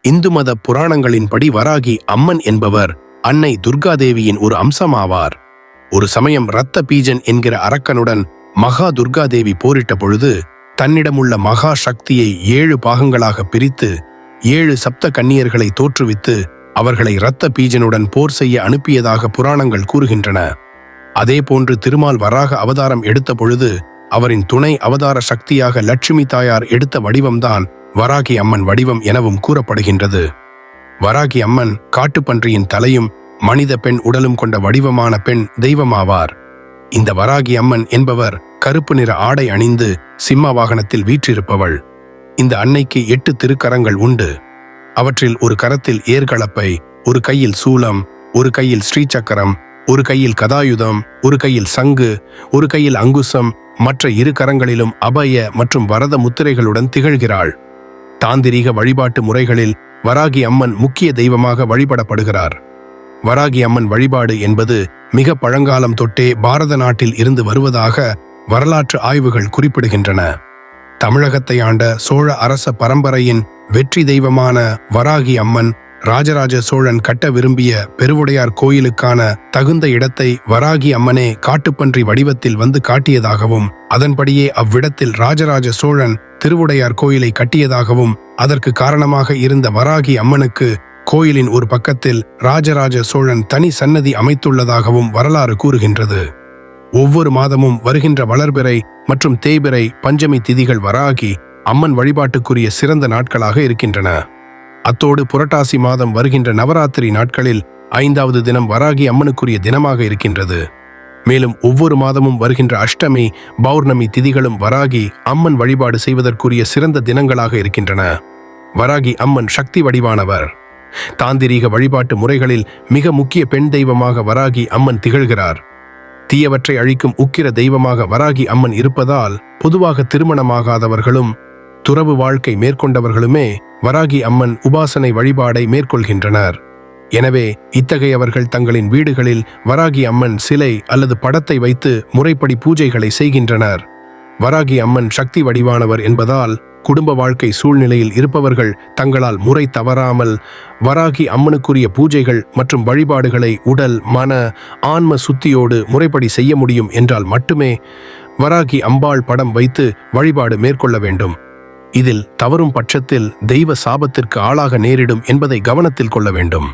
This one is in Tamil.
இந்து மத புராணங்களின்படி வராகி அம்மன் என்பவர் அன்னை துர்காதேவியின் ஒரு அம்சமாவார். ஒரு சமயம் இரத்த பீஜன் என்கிற அரக்கனுடன் மகா துர்காதேவி போரிட்ட பொழுது தன்னிடமுள்ள மகா சக்தியை 7 பாகங்களாக பிரித்து 7 சப்த கன்னியர்களை தோற்றுவித்து அவர்களை இரத்த பீஜனுடன் போர் செய்ய அனுப்பியதாக புராணங்கள் கூறுகின்றன. அதேபோன்று திருமால் வராக அவதாரம் எடுத்த பொழுது அவரின் துணை அவதார சக்தியாக லட்சுமி தாயார் எடுத்த வடிவம்தான் வராகி அம்மன் வடிவம் எனவும் கூறப்படுகின்றது. வராகி அம்மன் காட்டுப்பன்றியின் தலையும் மனித பெண் உடலும் கொண்ட வடிவமான பெண் தெய்வமாவார். இந்த வராகி அம்மன் என்பவர் கருப்பு நிற ஆடை அணிந்து சிம்ம வாகனத்தில் வீற்றிருப்பவள். இந்த அன்னைக்கு 8 திருக்கரங்கள் உண்டு. அவற்றில் ஒரு கரத்தில் ஏர்கலப்பை, ஒரு கையில் சூலம், ஒரு கையில் ஸ்ரீசக்கரம், ஒரு கையில் கதாயுதம், ஒரு கையில் சங்கு, ஒரு கையில் அங்குசம், மற்ற 2 கரங்களிலும் அபய மற்றும் வரத முத்திரைகளுடன் திகழ்கிறாள். தாந்திரீக வழிபாட்டு முறைகளில் வராகி அம்மன் முக்கிய தெய்வமாக வழிபடப்படுகிறார். வராகி அம்மன் வழிபாடு என்பது மிக பழங்காலம் தொட்டே பாரத நாட்டில் இருந்து வருவதாக வரலாற்று ஆய்வுகள் குறிப்பிடுகின்றன. தமிழகத்தை ஆண்ட சோழ அரச பரம்பரையின் வெற்றி தெய்வமான வராகி அம்மன் ராஜராஜ சோழன் கட்ட விரும்பிய பெருவுடையார் கோயிலுக்கான தகுந்த இடத்தை வராகி அம்மனே காட்டுப்பன்றி வடிவத்தில் வந்து காட்டியதாகவும் அதன்படியே அவ்விடத்தில் ராஜராஜ சோழன் திருவுடையார் கோயிலை கட்டியதாகவும் அதற்கு காரணமாக இருந்த வராகி அம்மனுக்கு கோயிலின் ஒரு பக்கத்தில் ராஜராஜ சோழன் தனி சன்னதி அமைத்துள்ளதாகவும் வரலாறு கூறுகின்றது. ஒவ்வொரு மாதமும் வருகின்ற வளர்பிறை மற்றும் தேய்பிறை பஞ்சமி திதிகள் வராகி அம்மன் வழிபாட்டுக்குரிய சிறந்த நாட்களாக இருக்கின்றன. அத்தோடு புரட்டாசி மாதம் வருகின்ற நவராத்திரி நாட்களில் 5வது தினம் வராகி அம்மனுக்குரிய தினமாக இருக்கின்றது. மேலும் ஒவ்வொரு மாதமும் வருகின்ற அஷ்டமி, பௌர்ணமி திதிகளும் வராகி அம்மன் வழிபாடு செய்வதற்குரிய சிறந்த தினங்களாக இருக்கின்றன. வராகி அம்மன் சக்தி வடிவானவர். தாந்திரீக வழிபாட்டு முறைகளில் மிக முக்கிய பெண் தெய்வமாக வராகி அம்மன் திகழ்கிறார். தீயவற்றை அழிக்கும் உக்கிர தெய்வமாக வராகி அம்மன் இருப்பதால் பொதுவாக திருமணமாகாதவர்களும் துறவு வாழ்க்கை மேற்கொண்டவர்களுமே வராகி அம்மன் உபாசனை வழிபாடை மேற்கொள்கின்றனர். எனவே இத்தகையவர்கள் தங்களின் வீடுகளில் வராகி அம்மன் சிலை அல்லது படத்தை வைத்து முறைப்படி பூஜைகளை செய்கின்றனர். வராகி அம்மன் சக்தி வடிவானவர் என்பதால் குடும்ப வாழ்க்கை சூழ்நிலையில் இருப்பவர்கள் தங்களால் முறை தவறாமல் வராகி அம்மனுக்குரிய பூஜைகள் மற்றும் வழிபாடுகளை உடல், மன, ஆன்ம சுத்தியோடு முறைப்படி செய்ய முடியும் என்றால் மட்டுமே வராகி அம்பாள் படம் வைத்து வழிபாடு மேற்கொள்ள வேண்டும். இதில் தவறும் பட்சத்தில் தெய்வ சாபத்திற்கு ஆளாக நேரிடும் என்பதை கவனத்தில் கொள்ள வேண்டும்.